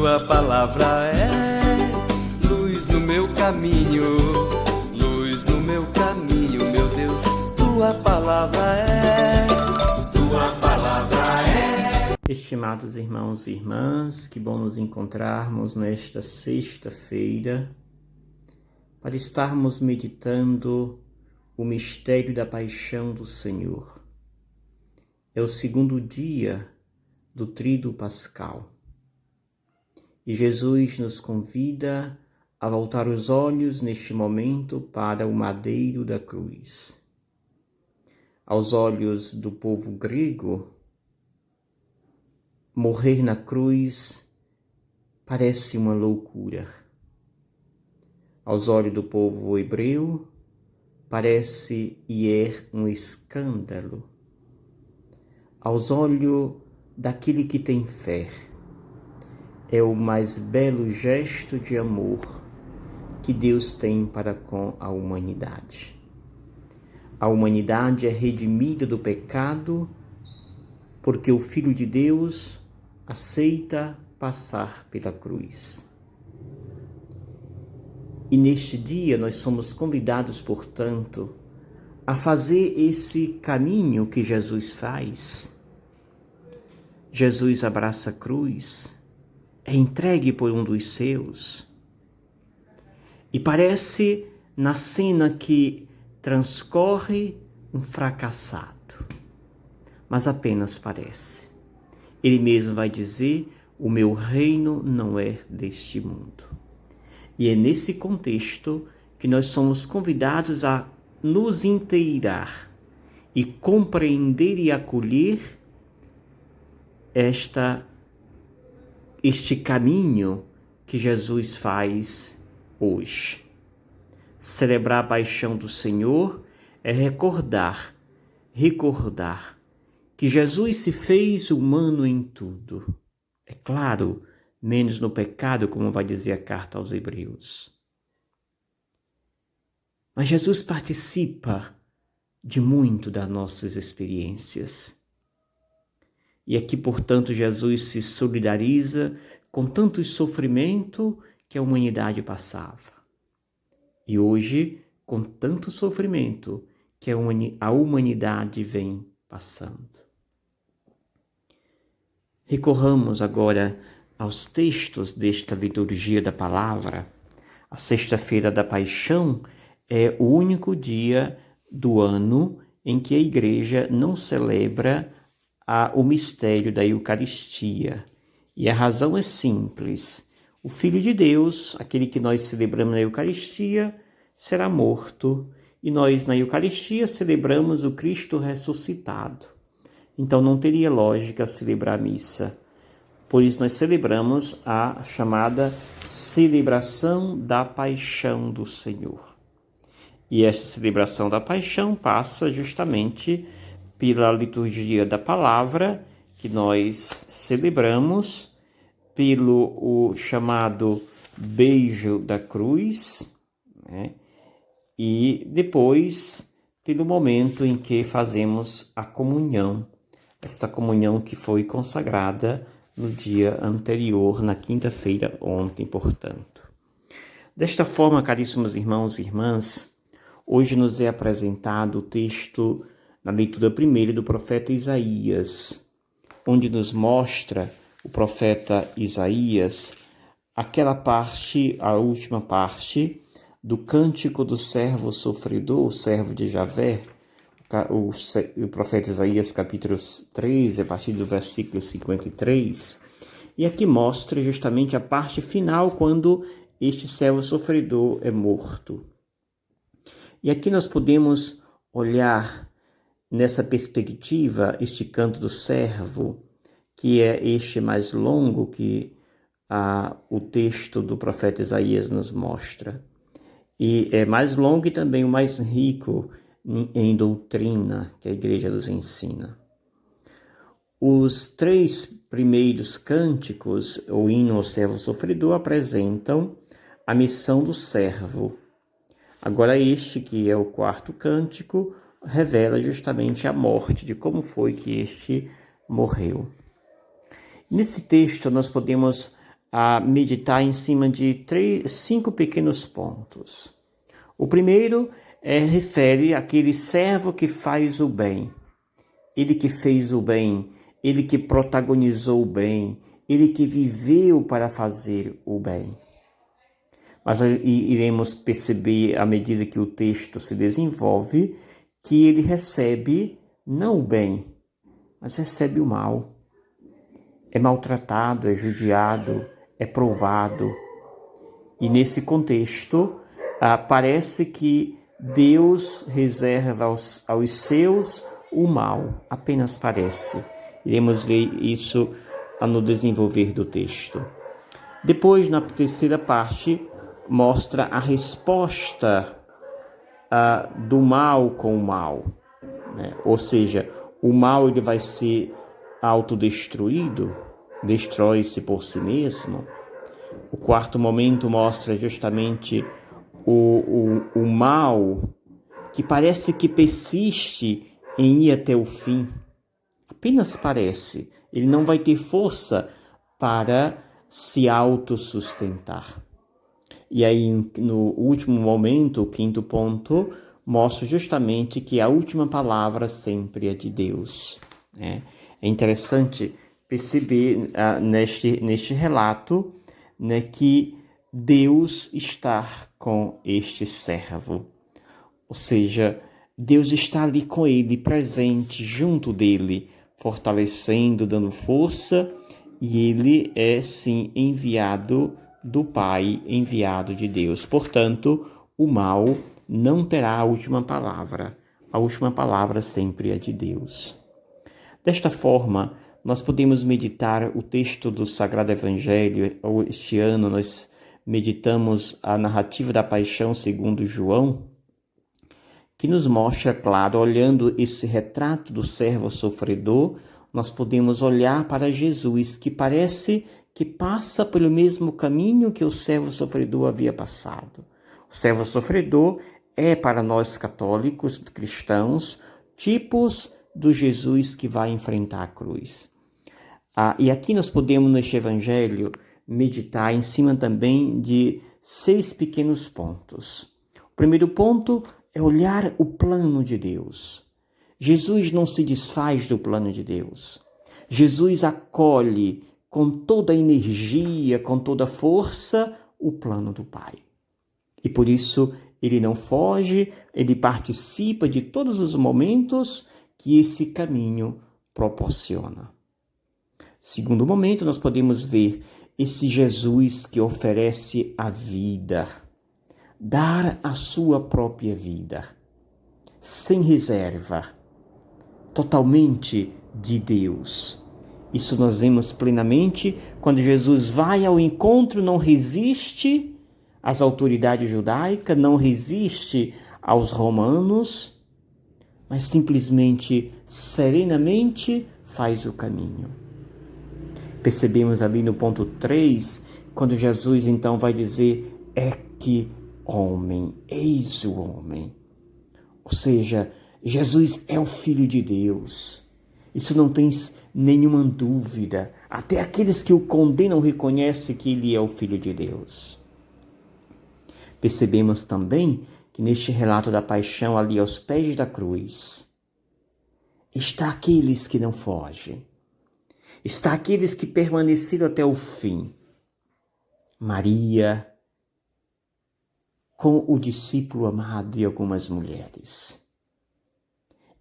tua palavra é luz no meu caminho, luz no meu caminho, meu Deus, tua palavra é, tua palavra é. Estimados irmãos e irmãs, que bom nos encontrarmos nesta sexta-feira para estarmos meditando o mistério da paixão do Senhor. É o segundo dia do Tríduo Pascal. E Jesus nos convida a voltar os olhos neste momento para o madeiro da cruz. Aos olhos do povo grego, morrer na cruz parece uma loucura. Aos olhos do povo hebreu, parece um escândalo. Aos olhos daquele que tem fé, é o mais belo gesto de amor que Deus tem para com a humanidade. A humanidade é redimida do pecado porque o Filho de Deus aceita passar pela cruz. E neste dia nós somos convidados, portanto, a fazer esse caminho que Jesus faz. Jesus abraça a cruz, é entregue por um dos seus. E parece, na cena que transcorre, um fracassado. Mas apenas parece. Ele mesmo vai dizer: o meu reino não é deste mundo. E é nesse contexto que nós somos convidados a nos inteirar e compreender e acolher este caminho que Jesus faz hoje. Celebrar a paixão do Senhor é recordar que Jesus se fez humano em tudo. É claro, menos no pecado, como vai dizer a carta aos Hebreus. Mas Jesus participa de muito das nossas experiências. E aqui, portanto, Jesus se solidariza com tanto sofrimento que a humanidade passava. E hoje, com tanto sofrimento que a humanidade vem passando. Recorramos agora aos textos desta liturgia da palavra. A sexta-feira da paixão é o único dia do ano em que a igreja não celebra o mistério da Eucaristia. E a razão é simples. O Filho de Deus, aquele que nós celebramos na Eucaristia, será morto. E nós, na Eucaristia, celebramos o Cristo ressuscitado. Então não teria lógica celebrar a missa. Por isso nós celebramos a chamada celebração da paixão do Senhor. E esta celebração da paixão passa justamente pela liturgia da palavra, que nós celebramos, pelo o chamado beijo da cruz, né? E depois pelo momento em que fazemos a comunhão, esta comunhão que foi consagrada no dia anterior, na quinta-feira, ontem, portanto. Desta forma, caríssimos irmãos e irmãs, hoje nos é apresentado o texto na leitura primeira do profeta Isaías, onde nos mostra o profeta Isaías aquela parte, a última parte, do cântico do servo sofredor, o servo de Javé, o profeta Isaías capítulo 3, a partir do versículo 53, e aqui mostra justamente a parte final, quando este servo sofredor é morto. E aqui nós podemos olhar nessa perspectiva este canto do servo, que é este mais longo que o texto do profeta Isaías nos mostra. E é mais longo e também o mais rico em doutrina que a igreja nos ensina. Os 3 primeiros cânticos, o hino ao servo sofredor, apresentam a missão do servo. Agora este, que é o 4º cântico, revela justamente a morte, de como foi que este morreu. Nesse texto nós podemos a meditar em cima de 5 pequenos pontos. O primeiro refere àquele servo que faz o bem. Ele que fez o bem, ele que protagonizou o bem, ele que viveu para fazer o bem. Mas iremos perceber, à medida que o texto se desenvolve, que ele recebe não o bem, mas recebe o mal. É maltratado, é judiado, é provado. E nesse contexto, parece que Deus reserva aos seus o mal, apenas parece. Iremos ver isso no desenvolver do texto. Depois, na terceira parte, mostra a resposta do mal com o mal, né? Ou seja, o mal ele vai ser autodestruído, destrói-se por si mesmo. O quarto momento mostra justamente o mal que parece que persiste em ir até o fim. Apenas parece. Ele não vai ter força para se autossustentar. E aí, no último momento, o quinto ponto, mostra justamente que a última palavra sempre é de Deus, né? É interessante perceber neste relato, né, que Deus está com este servo. Ou seja, Deus está ali com ele, presente, junto dele, fortalecendo, dando força, e ele é, sim, enviado do Pai, enviado de Deus. Portanto, o mal não terá a última palavra. A última palavra sempre é de Deus. Desta forma, nós podemos meditar o texto do Sagrado Evangelho. Este ano nós meditamos a narrativa da paixão segundo João, que nos mostra, claro, olhando esse retrato do servo sofredor, nós podemos olhar para Jesus, que parece que passa pelo mesmo caminho que o servo sofredor havia passado. O servo sofredor é, para nós católicos, cristãos, tipos do Jesus que vai enfrentar a cruz. E aqui nós podemos, neste Evangelho, meditar em cima também de 6 pequenos pontos. O primeiro ponto é olhar o plano de Deus. Jesus não se desfaz do plano de Deus. Jesus acolhe com toda a energia, com toda a força, o plano do Pai. E por isso ele não foge, ele participa de todos os momentos que esse caminho proporciona. Segundo momento, nós podemos ver esse Jesus que oferece a vida, dar a sua própria vida, sem reserva, totalmente de Deus. Isso nós vemos plenamente quando Jesus vai ao encontro, não resiste às autoridades judaicas, não resiste aos romanos, mas simplesmente, serenamente, faz o caminho. Percebemos ali no ponto 3, quando Jesus então vai dizer, que homem, eis o homem. Ou seja, Jesus é o Filho de Deus. Isso não tem nenhuma dúvida. Até aqueles que o condenam reconhecem que ele é o Filho de Deus. Percebemos também que neste relato da paixão ali aos pés da cruz, está aqueles que não fogem. Está aqueles que permaneceram até o fim. Maria, com o discípulo amado e algumas mulheres.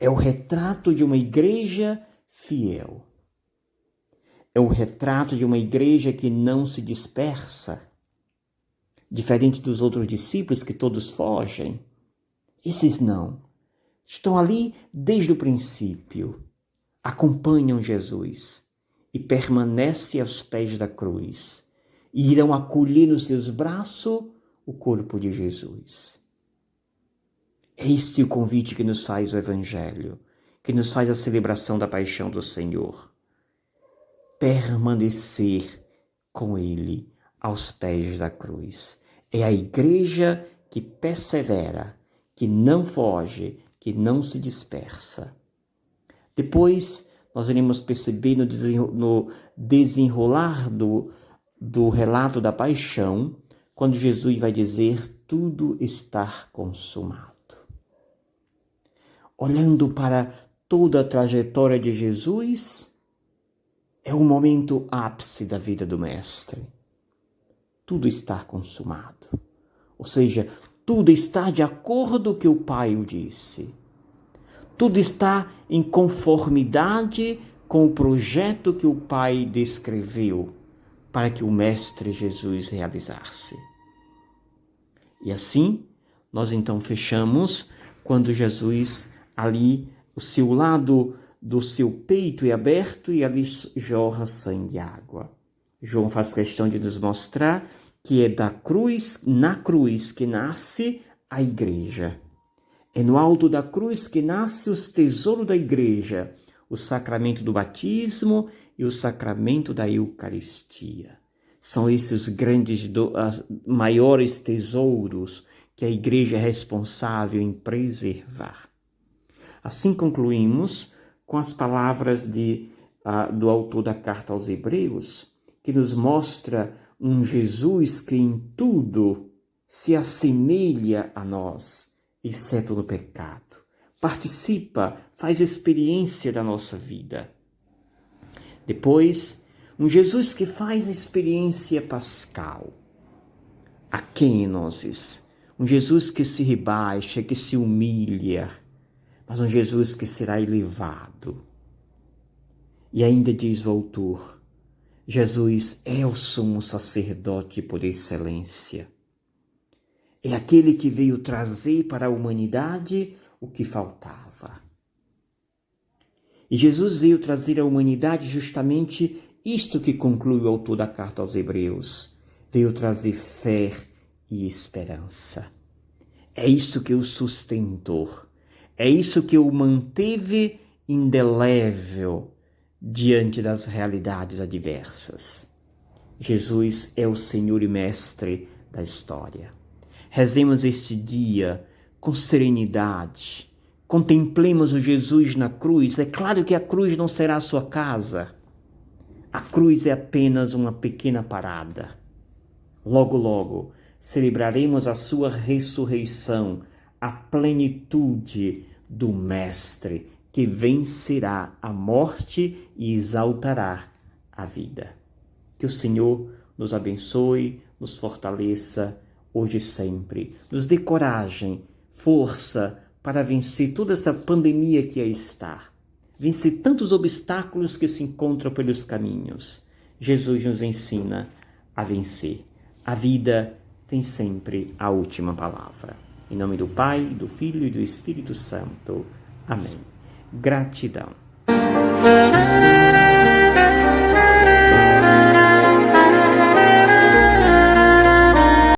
É o retrato de uma igreja fiel. É o retrato de uma igreja que não se dispersa. Diferente dos outros discípulos que todos fogem. Esses não. Estão ali desde o princípio. Acompanham Jesus e permanecem aos pés da cruz. E irão acolher nos seus braços o corpo de Jesus. É este o convite que nos faz o Evangelho, que nos faz a celebração da paixão do Senhor. Permanecer com Ele aos pés da cruz. É a igreja que persevera, que não foge, que não se dispersa. Depois, nós iremos perceber no desenrolar do relato da paixão, quando Jesus vai dizer: tudo está consumado. Olhando para toda a trajetória de Jesus, é o momento ápice da vida do Mestre. Tudo está consumado. Ou seja, tudo está de acordo com o que o Pai o disse. Tudo está em conformidade com o projeto que o Pai descreveu para que o Mestre Jesus realizasse. E assim, nós então fechamos quando Jesus ali, o seu lado do seu peito é aberto e ali jorra sangue e água. João faz questão de nos mostrar que é na cruz que nasce a igreja. É no alto da cruz que nasce os tesouros da igreja, o sacramento do batismo e o sacramento da Eucaristia. São esses grandes, maiores tesouros que a igreja é responsável em preservar. Assim concluímos com as palavras do autor da carta aos Hebreus, que nos mostra um Jesus que em tudo se assemelha a nós, exceto no pecado. Participa, faz experiência da nossa vida. Depois, um Jesus que faz a experiência pascal. A kenosis, um Jesus que se rebaixa, que se humilha, mas um Jesus que será elevado. E ainda diz o autor, Jesus é o sumo sacerdote por excelência. É aquele que veio trazer para a humanidade o que faltava. E Jesus veio trazer à humanidade justamente isto que conclui o autor da carta aos Hebreus. Veio trazer fé e esperança. É isso que o sustentou. É isso que o manteve indelével diante das realidades adversas. Jesus é o Senhor e Mestre da história. Rezemos este dia com serenidade. Contemplemos o Jesus na cruz. É claro que a cruz não será a sua casa. A cruz é apenas uma pequena parada. Logo, logo, celebraremos a sua ressurreição, a plenitude do Mestre, que vencerá a morte e exaltará a vida. Que o Senhor nos abençoe, nos fortaleça, hoje e sempre. Nos dê coragem, força para vencer toda essa pandemia que aí está. Vencer tantos obstáculos que se encontram pelos caminhos. Jesus nos ensina a vencer. A vida tem sempre a última palavra. Em nome do Pai, do Filho e do Espírito Santo. Amém. Gratidão.